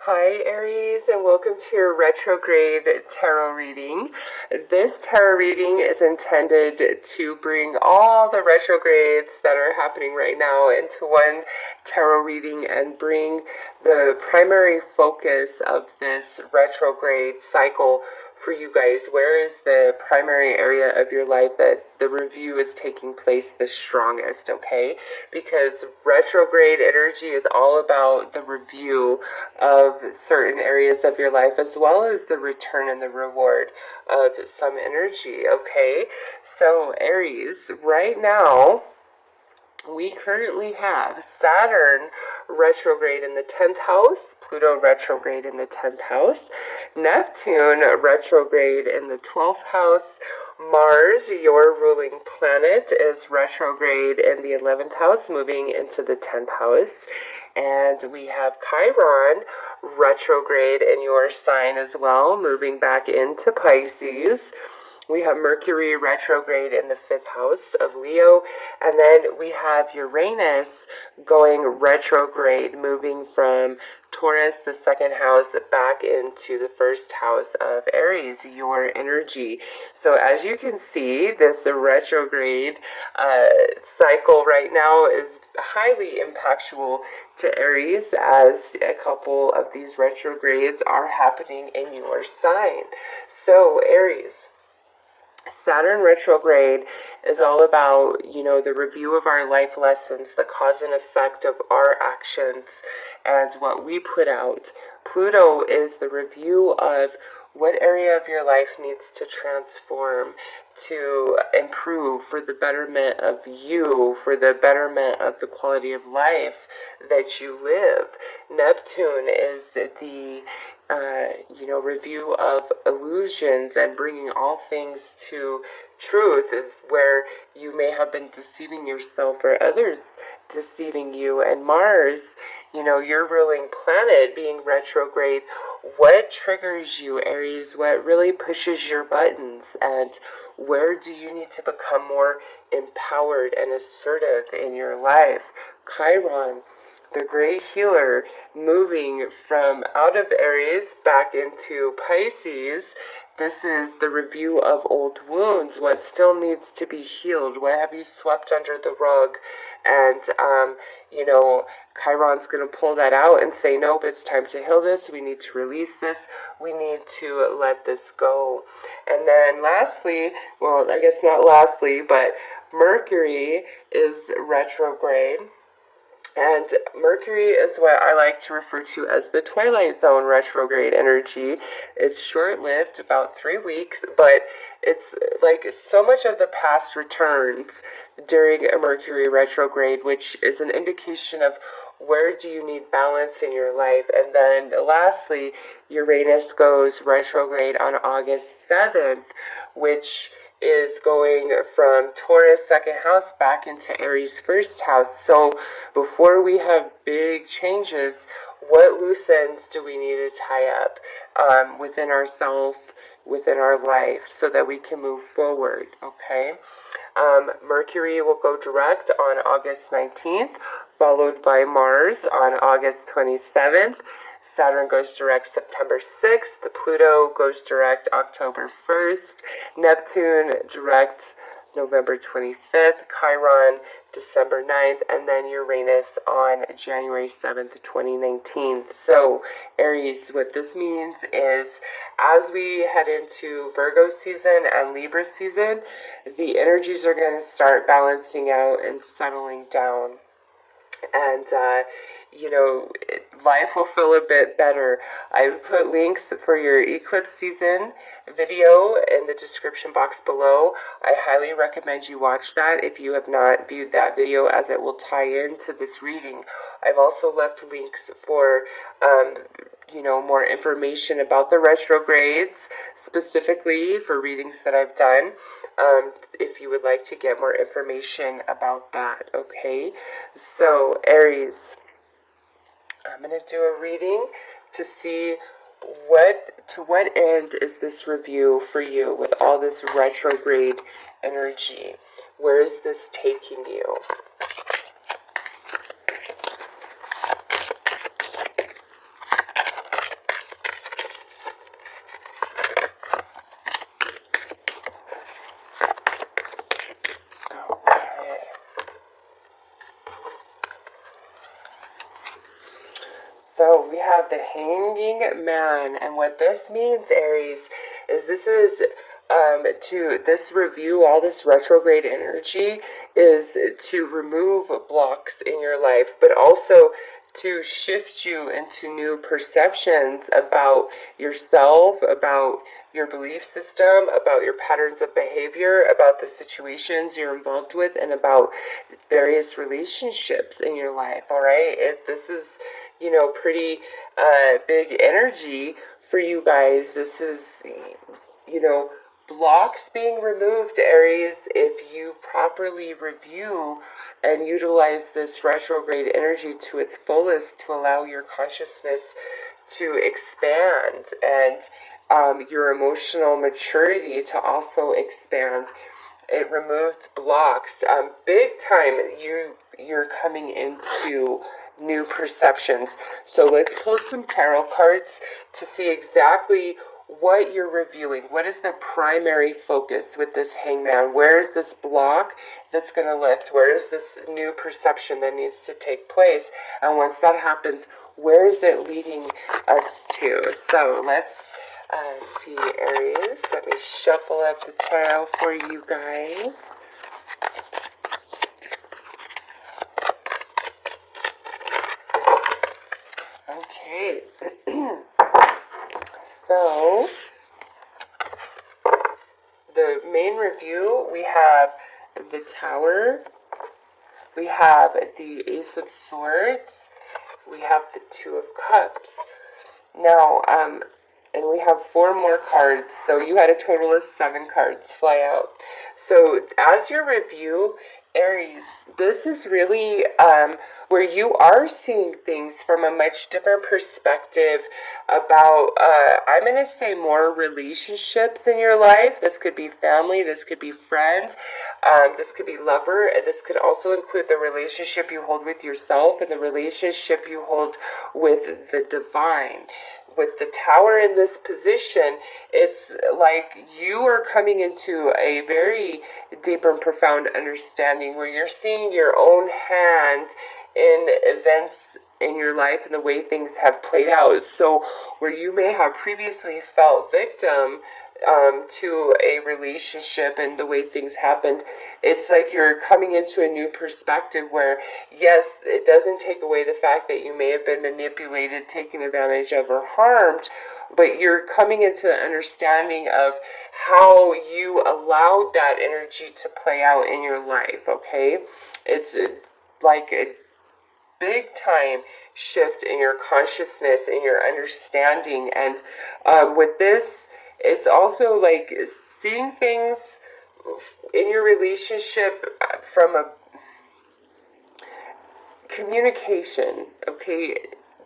Hi Aries, and welcome to your retrograde tarot reading. This tarot reading is intended to bring all the retrogrades that are happening right now into one tarot reading and bring the primary focus of this retrograde cycle for you guys. Where is the primary area of your life that the review is taking place the strongest, okay? Because retrograde energy is all about the review of certain areas of your life as well as the return and the reward of some energy, okay? So Aries, right now, we currently have Saturn retrograde in the 10th house, Pluto retrograde in the 10th house, Neptune retrograde in the 12th house, Mars, your ruling planet, is retrograde in the 11th house, moving into the 10th house. And we have Chiron retrograde in your sign as well, moving back into Pisces. We have Mercury retrograde in the 5th house of Leo. And then we have Uranus going retrograde, moving from Taurus, the 2nd house, back into the 1st house of Aries, your energy. So as you can see, this retrograde cycle right now is highly impactful to Aries, as a couple of these retrogrades are happening in your sign. So Aries, Saturn retrograde is all about, the review of our life lessons, the cause and effect of our actions, and what we put out. Pluto is the review of what area of your life needs to transform, to improve for the betterment of you, for the betterment of the quality of life that you live. Neptune is the review of illusions and bringing all things to truth, where you may have been deceiving yourself or others deceiving you. And Mars, your ruling planet being retrograde, what triggers you, Aries? What really pushes your buttons? And where do you need to become more empowered and assertive in your life? Chiron, the great healer, moving from out of Aries back into Pisces. This is the review of old wounds, what still needs to be healed, what have you swept under the rug. And, Chiron's going to pull that out and say, nope, it's time to heal this. We need to release this. We need to let this go. And then lastly, well, I guess not lastly, but Mercury is retrograde. And Mercury is what I like to refer to as the Twilight Zone retrograde energy. It's short-lived, about 3 weeks, but it's like so much of the past returns during a Mercury retrograde, which is an indication of where do you need balance in your life. And then lastly, Uranus goes retrograde on August 7th, which is going from Taurus 2nd house back into Aries 1st house. So before we have big changes, what loose ends do we need to tie up within ourselves, within our life, so that we can move forward, okay? Mercury will go direct on August 19th, followed by Mars on August 27th. Saturn goes direct September 6th. Pluto goes direct October 1st. Neptune direct November 25th. Chiron December 9th. And then Uranus on January 7th, 2019. So, Aries, what this means is as we head into Virgo season and Libra season, the energies are going to start balancing out and settling down. And, life will feel a bit better. I've put links for your eclipse season video in the description box below. I highly recommend you watch that if you have not viewed that video, as it will tie into this reading. I've also left links for, more information about the retrogrades, specifically for readings that I've done. If you would like to get more information about that, okay? So, Aries, I'm going to do a reading to see to what end is this review for you with all this retrograde energy. Where is this taking you? So we have the Hanging Man, and what this means, Aries, is this review, all this retrograde energy is to remove blocks in your life, but also to shift you into new perceptions about yourself, about your belief system, about your patterns of behavior, about the situations you're involved with, and about various relationships in your life. All right, this is pretty big energy for you guys. This is blocks being removed, Aries, if you properly review and utilize this retrograde energy to its fullest to allow your consciousness to expand and your emotional maturity to also expand. It removes blocks. Big time, you're coming into new perceptions. So let's pull some tarot cards to see exactly what you're reviewing. What is the primary focus with this Hangman? Where is this block that's going to lift? Where is this new perception that needs to take place? And once that happens, where is it leading us to? So let's see, Aries. Let me shuffle up the tarot for you guys. Okay. So, the main review, we have the Tower, we have the Ace of Swords, we have the Two of Cups. Now, and we have 4 more cards, so you had a total of 7 cards fly out. So, as your review, Aries, this is really where you are seeing things from a much different perspective about, I'm going to say, more relationships in your life. This could be family, this could be friends, this could be lover, and this could also include the relationship you hold with yourself and the relationship you hold with the divine. With the Tower in this position, it's like you are coming into a very deep and profound understanding where you're seeing your own hand in events in your life and the way things have played out. So where you may have previously felt victim to a relationship and the way things happened, it's like you're coming into a new perspective where, yes, it doesn't take away the fact that you may have been manipulated, taken advantage of, or harmed, but you're coming into the understanding of how you allowed that energy to play out in your life, okay? It's like a big time shift in your consciousness, in your understanding, and with this, it's also like seeing things in your relationship from a communication, okay?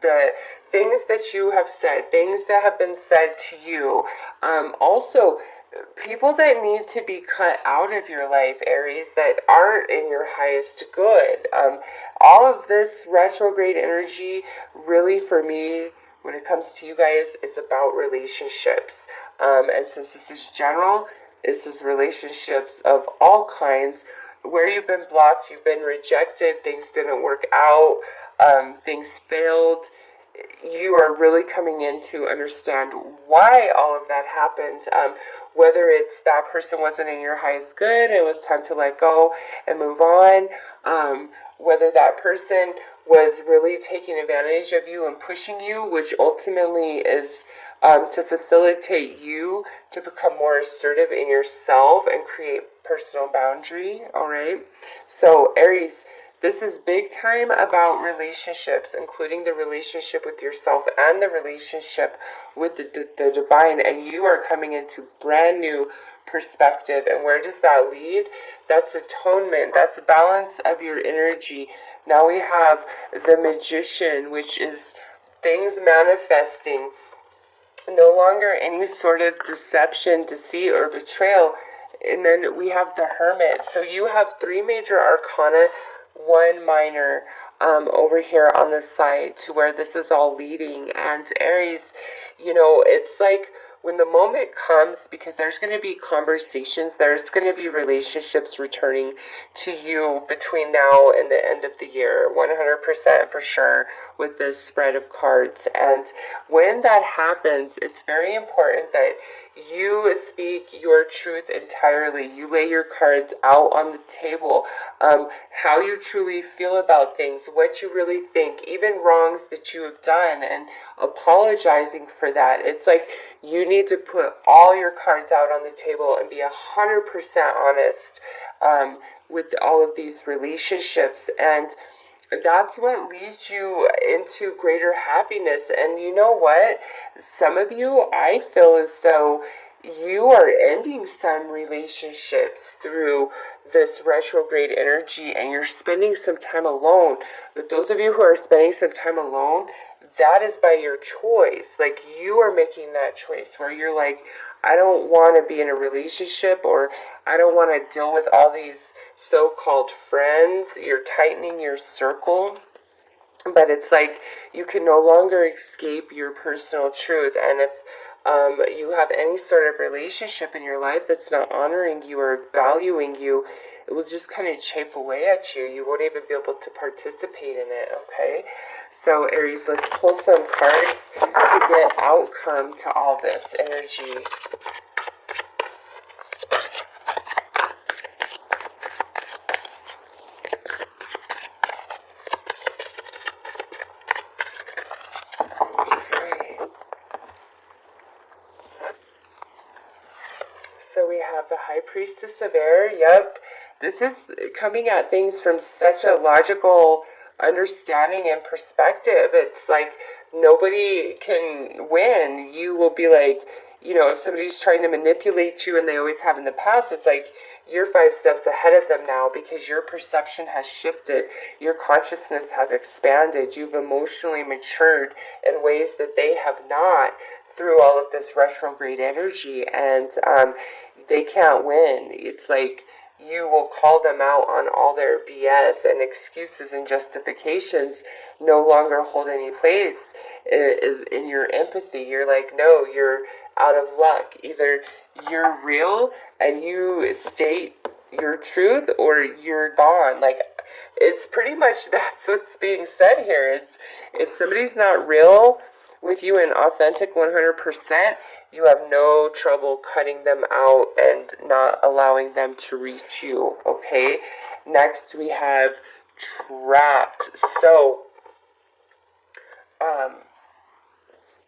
The things that you have said, things that have been said to you, also people that need to be cut out of your life, Aries, that aren't in your highest good. All of this retrograde energy, really for me, when it comes to you guys, it's about relationships. And since this is general, this is relationships of all kinds. Where you've been blocked, you've been rejected, things didn't work out, things failed. You are really coming in to understand why all of that happened. Whether it's that person wasn't in your highest good, it was time to let go and move on. Whether that person was really taking advantage of you and pushing you, which ultimately is to facilitate you to become more assertive in yourself and create personal boundary, all right? So, Aries, this is big time about relationships, including the relationship with yourself and the relationship with the divine, and you are coming into brand new perspective. And where does that lead? That's atonement. That's balance of your energy. Now we have the Magician, which is things manifesting. No longer any sort of deception, deceit, or betrayal. And then we have the Hermit. So you have 3 major arcana, 1 minor over here on the side to where this is all leading. And Aries, it's like when the moment comes, because there's going to be conversations, there's going to be relationships returning to you between now and the end of the year, 100% for sure, with this spread of cards. And when that happens, it's very important that you speak your truth entirely. You lay your cards out on the table, how you truly feel about things, what you really think, even wrongs that you have done, and apologizing for that. It's like you need to put all your cards out on the table and be 100% honest with all of these relationships. And that's what leads you into greater happiness. And you know what? Some of you, I feel as though you are ending some relationships through this retrograde energy, and you're spending some time alone. But those of you who are spending some time alone, that is by your choice. Like, you are making that choice where you're like, I don't want to be in a relationship, or I don't want to deal with all these so-called friends. You're tightening your circle. But it's like you can no longer escape your personal truth. And if you have any sort of relationship in your life that's not honoring you or valuing you, it will just kind of chafe away at you. You won't even be able to participate in it, okay? So, Aries, let's pull some cards to get outcome to all this energy. So we have the High Priestess of Air. Yep. This is coming at things from such a logical understanding and perspective. It's like nobody can win. You will be like, if somebody's trying to manipulate you, and they always have in the past, it's like you're 5 steps ahead of them now because your perception has shifted. Your consciousness has expanded. You've emotionally matured in ways that they have not through all of this retrograde energy, and they can't win. It's like you will call them out on all their BS, and excuses and justifications no longer hold any place in your empathy. You're like, no, you're out of luck. Either you're real and you state your truth, or you're gone. Like, it's pretty much that's what's being said here. It's if somebody's not real with you and authentic 100%, you have no trouble cutting them out and not allowing them to reach you, okay? Next, we have trapped. So,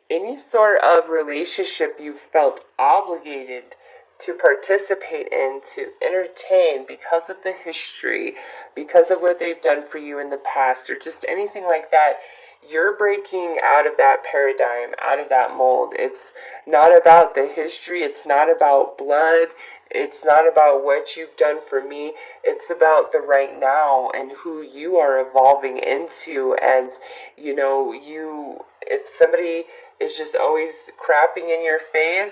any sort of relationship you felt obligated to participate in, to entertain because of the history, because of what they've done for you in the past, or just anything like that, you're breaking out of that paradigm, out of that mold. It's not about the history. It's not about blood. It's not about what you've done for me. It's about the right now and who you are evolving into. And, if somebody is just always crapping in your face,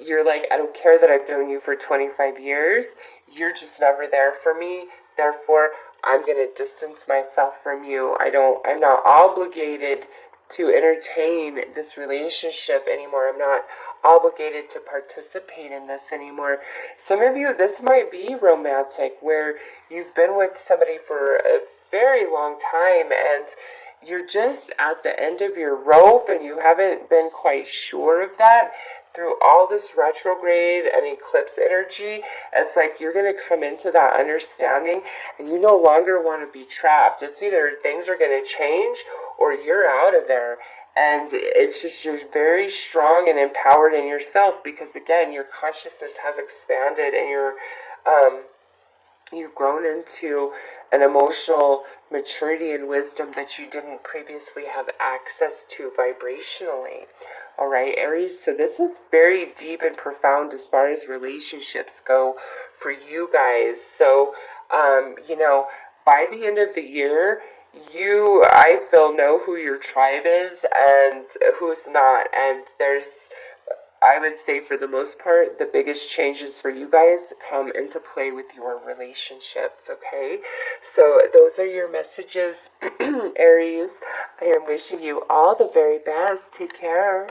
you're like, I don't care that I've known you for 25 years. You're just never there for me. Therefore, I'm going to distance myself from you. I'm not obligated to entertain this relationship anymore. I'm not obligated to participate in this anymore. Some of you, this might be romantic, where you've been with somebody for a very long time, and you're just at the end of your rope, and you haven't been quite sure of that. Through all this retrograde and eclipse energy, it's like you're going to come into that understanding, and you no longer want to be trapped. It's either things are going to change or you're out of there. And it's just, you're very strong and empowered in yourself, because again, your consciousness has expanded, and you've grown into an emotional maturity and wisdom that you didn't previously have access to vibrationally. All right, Aries, so this is very deep and profound as far as relationships go for you guys. So, by the end of the year, you, I feel, know who your tribe is and who's not. And I would say, for the most part, the biggest changes for you guys come into play with your relationships, okay? So those are your messages, Aries. I am wishing you all the very best. Take care.